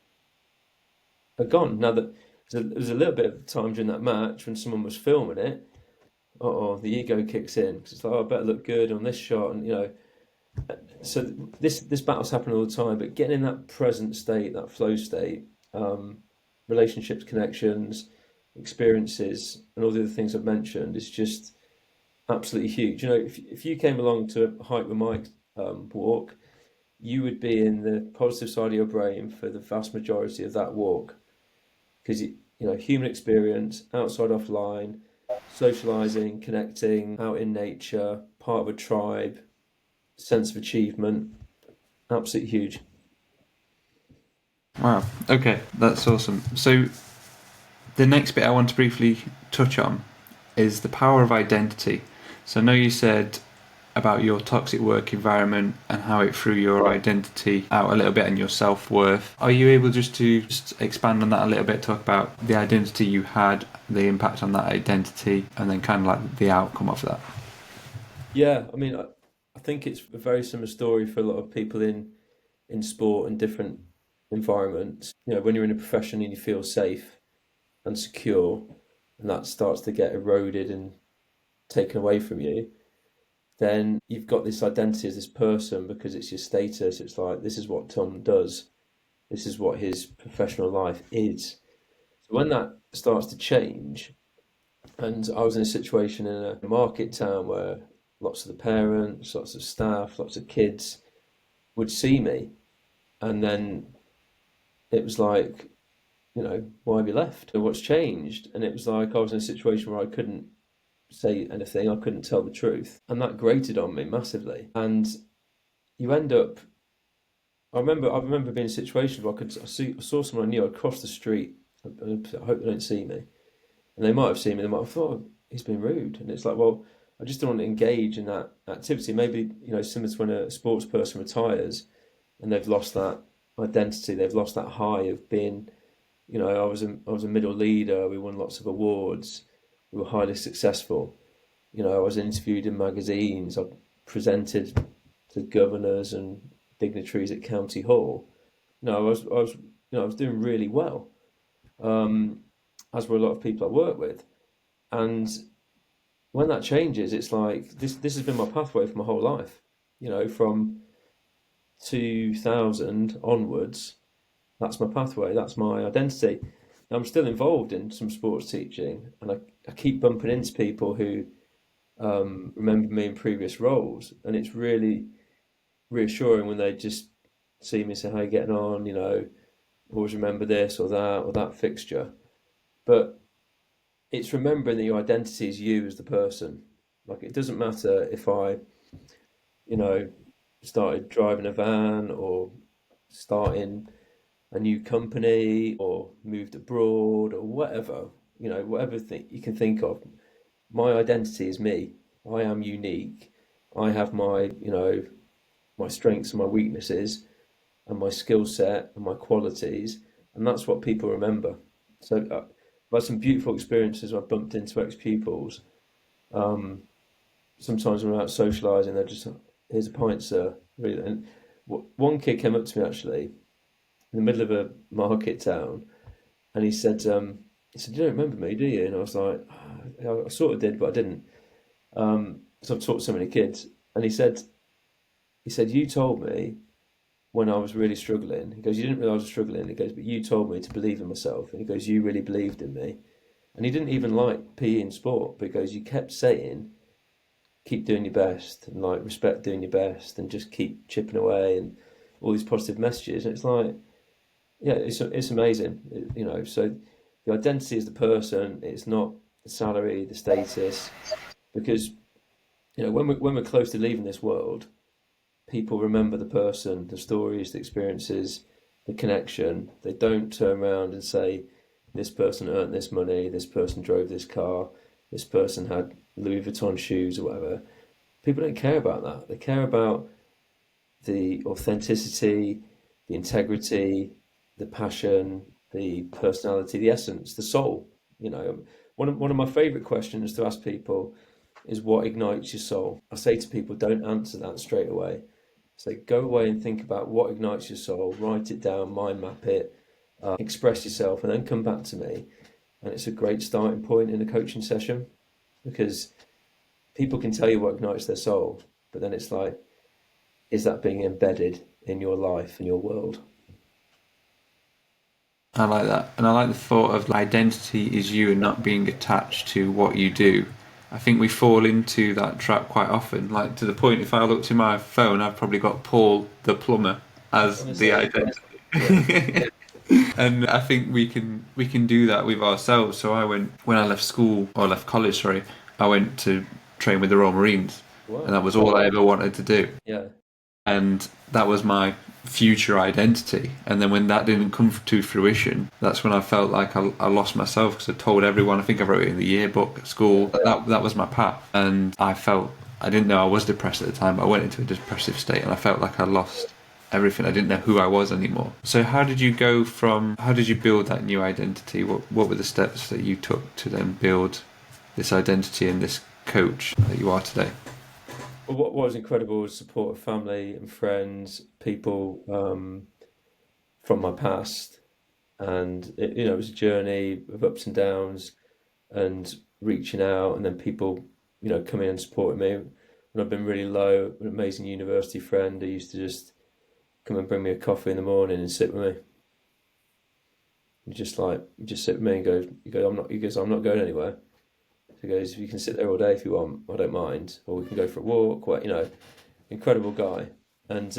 are gone. Now that there was a little bit of time during that match when someone was filming it. Oh, the ego kicks in because it's like, oh, I better look good on this shot, and So this battle's happening all the time, but getting in that present state, that flow state, relationships, connections, experiences, and all the other things I've mentioned is just absolutely huge. You know, if you came along to Hike with Mike walk, you would be in the positive side of your brain for the vast majority of that walk because human experience, outside, offline, socializing, connecting, out in nature, part of a tribe, sense of achievement, absolutely huge. Wow. Okay, that's awesome. So the next bit I want to briefly touch on is the power of identity. So I know you said about your toxic work environment and how it threw your identity out a little bit and your self-worth. Are you able just to expand on that a little bit, talk about the identity you had, the impact on that identity, and then kind of like the outcome of that? Yeah, I mean, I think it's a very similar story for a lot of people in sport and different environments. You know, when you're in a profession and you feel safe and secure, and that starts to get eroded and taken away from you, then you've got this identity as this person because it's your status. It's like, this is what Tom does. This is what his professional life is. So when that starts to change, and I was in a situation in a market town where lots of the parents, lots of staff, lots of kids would see me, and then it was like, why have you left? And what's changed? And it was like I was in a situation where I couldn't say anything, I couldn't tell the truth, and that grated on me massively. And you end up. I remember being in situations where I saw someone I knew. I'd cross the street. I hope they don't see me, and they might have seen me. They might have thought, oh, he's been rude, and it's like, well, I just don't want to engage in that activity. Maybe similar to when a sports person retires, and they've lost that identity. They've lost that high of being. I was a middle leader. We won lots of awards. We were highly successful. I was interviewed in magazines. I presented to governors and dignitaries at County Hall. I was doing really well, as were a lot of people I work with. And when that changes, it's like this has been my pathway for my whole life. From 2000 onwards, that's my pathway. That's my identity. I'm still involved in some sports teaching, and I keep bumping into people who remember me in previous roles, and it's really reassuring when they just see me and say, "How you getting on?" Always remember this or that fixture. But it's remembering that your identity is you as the person. Like, it doesn't matter if I, you know, started driving a van or starting a new company or moved abroad or whatever, whatever thing you can think of. My identity is me. I am unique. I have my strengths and my weaknesses and my skill set and my qualities, and that's what people remember. So I've had some beautiful experiences. I've bumped into ex-pupils. Um, Sometimes when we're out socialising, they're just, "Here's a pint, sir." Really. And one kid came up to me actually in the middle of a market town, and he said, "You don't remember me, do you?" And I was like, "I sort of did, but I didn't." So I've taught so many kids, and he said, "You told me when I was really struggling." He goes, "You didn't realize I was struggling." He goes, "But you told me to believe in myself." And he goes, "You really believed in me." And he didn't even like PE and sport, but he goes, "You kept saying, keep doing your best, and like respect doing your best, and just keep chipping away, and all these positive messages." And it's like, Yeah, it's amazing. So the identity is the person. It's not the salary, the status, because when we're close to leaving this world, people remember the person, the stories, the experiences, the connection. They don't turn around and say, this person earned this money, this person drove this car, this person had Louis Vuitton shoes or whatever. People don't care about that. They care about the authenticity, the integrity, the passion, the personality, the essence, the soul. One of my favorite questions to ask people is what ignites your soul. I say to people, don't answer that straight away. So go away and think about what ignites your soul, write it down, mind map it, express yourself, and then come back to me. And it's a great starting point in a coaching session because people can tell you what ignites their soul, but then it's like, is that being embedded in your life and your world? I like that. And I like the thought of identity is you and not being attached to what you do. I think we fall into that trap quite often. Like to the point, if I look to my phone, I've probably got Paul the plumber as the Honestly, yeah, identity. And I think we can do that with ourselves. So I went when I left school or left college, sorry, I went to train with the Royal Marines, and wow, that was all I ever wanted to do. yeah, And that was my future identity. And then when that didn't come to fruition, that's when I felt like I lost myself because I told everyone. I think I wrote it in the yearbook at school. That was my path, and I didn't know I was depressed at the time. But I went into a depressive state, and I felt like I lost everything. I didn't know who I was anymore. So how did you go from? How did you build that new identity? What were the steps that you took to then build this identity and this coach that you are today? well, what was incredible was support of family and friends, people from my past, and it was a journey of ups and downs, and reaching out, and then people, coming and supporting me when I've been really low. An amazing university friend who used to just come and bring me a coffee in the morning and sit with me, and just sit with me and I'm not going anywhere. So he goes, you can sit there all day if you want, I don't mind, or we can go for a walk. Incredible guy. And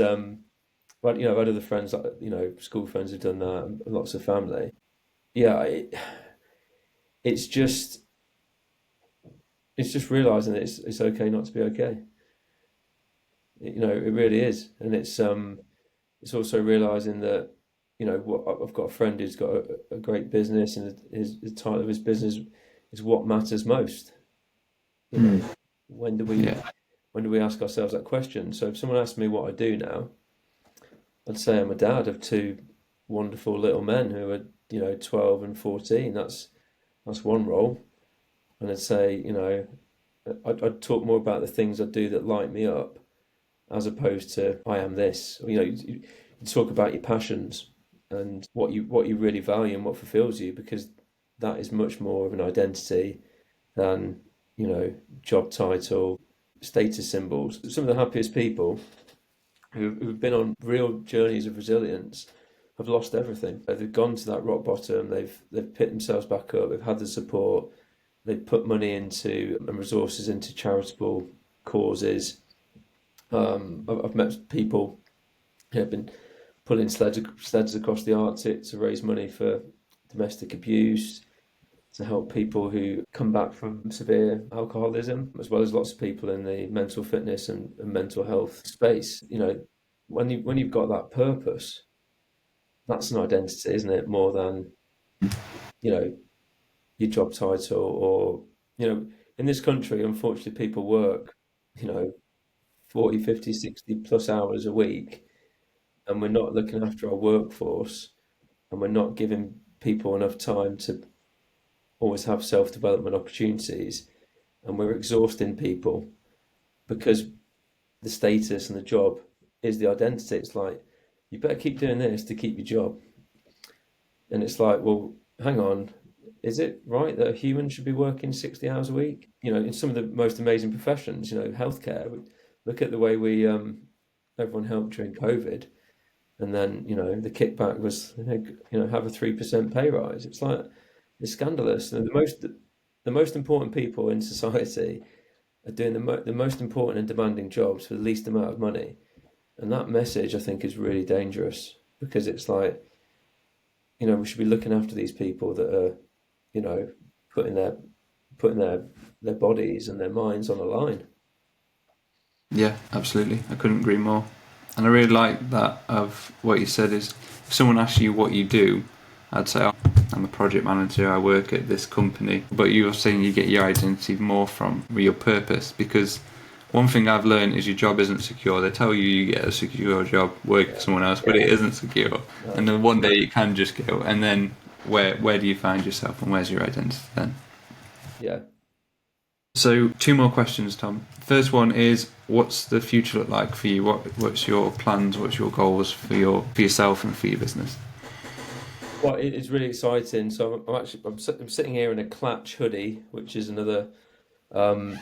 but I've had other friends, like school friends who've done that, and lots of family. Yeah, it's just it's just realizing that it's okay not to be okay. It really is, and it's also realizing that what I've got a friend who's got a great business, and the title of his business is what matters most. You know, Mm. when do we Yeah. when do we ask ourselves that question? So if someone asked me what I do now, I'd say I'm a dad of two wonderful little men who are 12 and 14. That's one role, and I'd say I'd talk more about the things I do that light me up as opposed to I am this. You talk about your passions and what you really value and what fulfills you, because that is much more of an identity than job title, status symbols. Some of the happiest people who've been on real journeys of resilience have lost everything. They've gone to that rock bottom. They've picked themselves back up. They've had the support. They've put money into and resources into charitable causes. I've met people who have been pulling sleds across the Arctic to raise money for domestic abuse, to help people who come back from severe alcoholism, as well as lots of people in the mental fitness and mental health space. When you've got that purpose, that's an identity, isn't it? More than you know your job title, or you know in this country, unfortunately, people work you know 40, 50, 60 plus hours a week, and we're not looking after our workforce, and we're not giving people enough time to always have self-development opportunities, and we're exhausting people because the status and the job is the identity. It's like, you better keep doing this to keep your job. And it's like, well, hang on, is it right that a human should be working 60 hours a week? In some of the most amazing professions, healthcare, look at the way we everyone helped during COVID. And then, the kickback was, have a 3% pay rise. It's like, it's scandalous. And the most important people in society are doing the most important and demanding jobs for the least amount of money. And that message, I think, is really dangerous, because it's like, we should be looking after these people that are, you know, putting their putting their bodies and their minds on the line. Yeah, absolutely. I couldn't agree more. And I really like that of what you said is if someone asks you what you do, I'd say, oh, I'm a project manager, I work at this company. But you're saying you get your identity more from your purpose, because one thing I've learned is your job isn't secure. They tell you get a secure job working for Yeah. someone else, but it isn't secure. And No. then one day you can just go, and then where do you find yourself and where's your identity then? Yeah. So, two more questions, Tom. First one is, what's the future look like for you? What's your plans? What's your goals for yourself and for your business? Well, it's really exciting. So I'm sitting here in a Clutch hoodie, which is another um,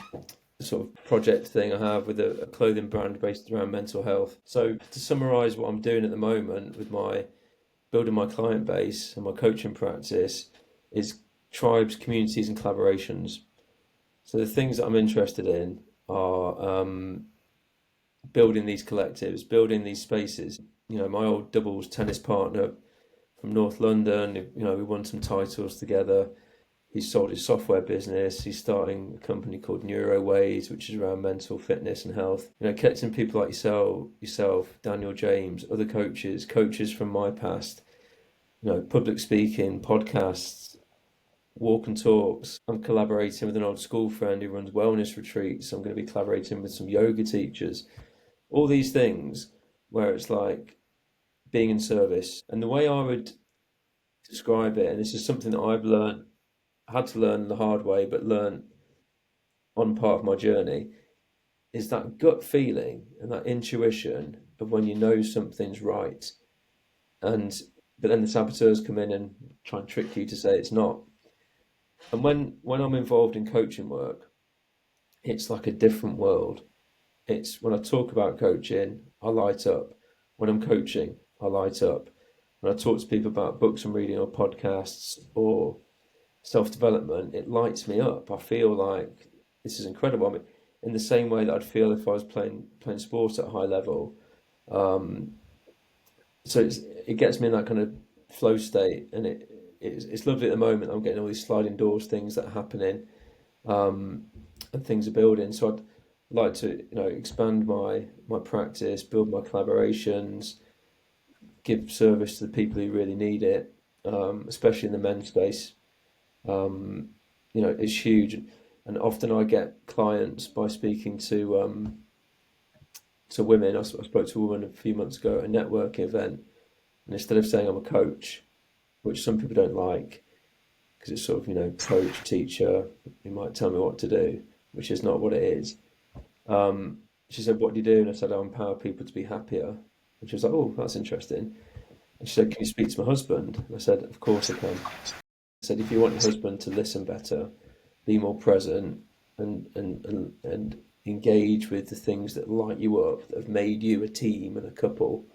sort of project thing I have with a clothing brand based around mental health. So to summarize what I'm doing at the moment with my building my client base and my coaching practice is tribes, communities, and collaborations. So the things that I'm interested in are building these collectives, building these spaces. My old doubles tennis partner from North London, we won some titles together. He's sold his software business. He's starting a company called Neuroways, which is around mental fitness and health. Connecting people like yourself, Daniel James, other coaches from my past, public speaking, podcasts, walk and talks. I'm collaborating with an old school friend who runs wellness retreats. I'm going to be collaborating with some yoga teachers. All these things where it's like being in service. And the way I would describe it, and this is something that I've learned, had to learn the hard way, but learned on part of my journey, is that gut feeling and that intuition of when you know something's right. But then the saboteurs come in and try and trick you to say it's not. And when I'm involved in coaching work, it's like a different world. It's when I talk about coaching, I light up. When I'm coaching, I light up. When I talk to people about books I'm reading or podcasts or self-development, it lights me up. I feel like this is incredible. I mean, in the same way that I'd feel if I was playing sport at a high level. Um, so it gets me in that kind of flow state, and it's lovely at the moment. I'm getting all these sliding doors things that are happening, um, and things are building. So I'd like to, expand my practice, build my collaborations, give service to the people who really need it, especially in the men's space. Um, it's huge, and often I get clients by speaking to women. I spoke to a woman a few months ago at a networking event, and instead of saying I'm a coach, which some people don't like, because it's sort of coach, teacher, you might tell me what to do, which is not what it is. She said, "What do you do?" And I said, "I empower people to be happier." And she was like, "Oh, that's interesting." And she said, "Can you speak to my husband?" And I said, "Of course I can." I said, "If you want your husband to listen better, be more present, and engage with the things that light you up, that have made you a team and a couple,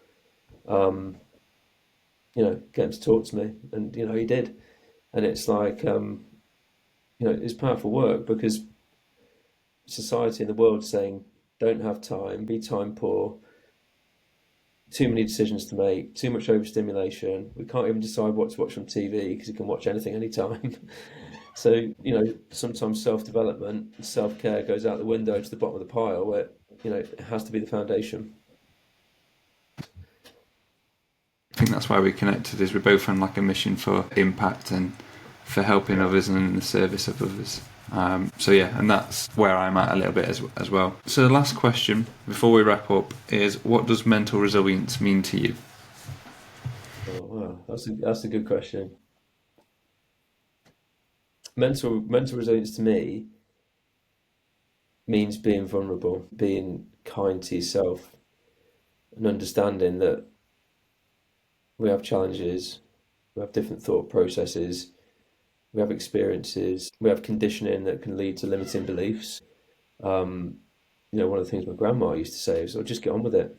um, get him to talk to me." And he did. And it's like, it's powerful work, because society and the world saying, don't have time, be time poor, too many decisions to make, too much overstimulation. We can't even decide what to watch on TV because you can watch anything anytime. So, sometimes self-development, self-care goes out the window to the bottom of the pile, where, it has to be the foundation. I think that's why we connected. Is we're both on like a mission for impact and for helping others and in the service of others. So yeah, and that's where I'm at a little bit as well. So the last question before we wrap up is, what does mental resilience mean to you? Oh, wow, that's a good question. Mental resilience to me means being vulnerable, being kind to yourself, and understanding that we have challenges, we have different thought processes, we have experiences, we have conditioning that can lead to limiting beliefs. Um, one of the things my grandma used to say is, "Oh, just get on with it."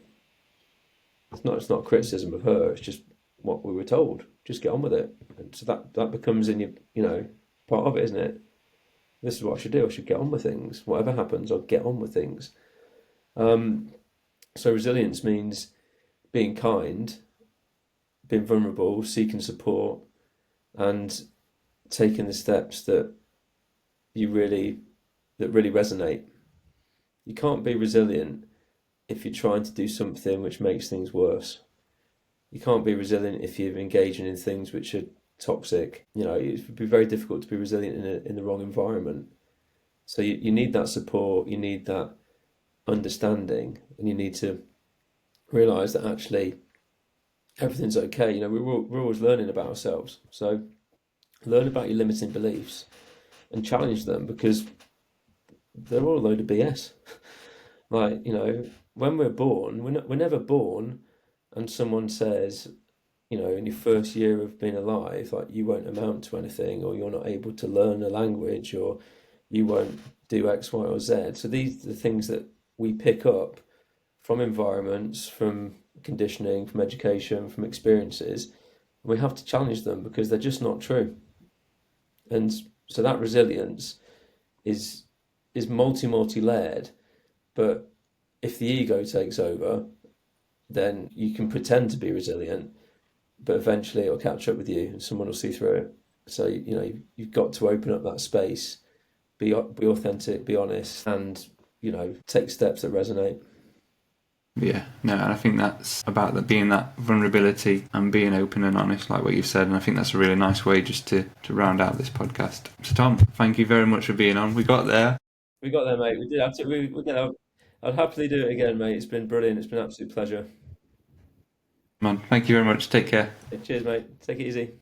It's not a criticism of her. It's just what we were told. Just get on with it, and so that becomes in your, part of it, isn't it? This is what I should do. I should get on with things. Whatever happens, I'll get on with things. Um, so resilience means being kind, being vulnerable, seeking support, and taking the steps you really that really resonate. You can't be resilient if you're trying to do something which makes things worse. You can't be resilient if you're engaging in things which are toxic. It would be very difficult to be resilient in the wrong environment. So you need that support, you need that understanding, and you need to realize that actually everything's okay. We're always learning about ourselves. So learn about your limiting beliefs and challenge them, because they're all a load of BS. Like, when we're born, we're never born and someone says, in your first year of being alive, like you won't amount to anything, or you're not able to learn a language, or you won't do X, Y, or Z. So these are the things that we pick up from environments, from conditioning, from education, from experiences. We have to challenge them because they're just not true. And so that resilience is multi layered. But if the ego takes over, then you can pretend to be resilient, but eventually it'll catch up with you and someone will see through it. So you've got to open up that space, be authentic, be honest, and take steps that resonate. Yeah, no, and I think that's about being that vulnerability and being open and honest, like what you've said. And I think that's a really nice way just to round out this podcast. So, Tom, thank you very much for being on. We got there. We got there, mate. We did. I'd happily do it again, mate. It's been brilliant. It's been an absolute pleasure. Man, thank you very much. Take care. Cheers, mate. Take it easy.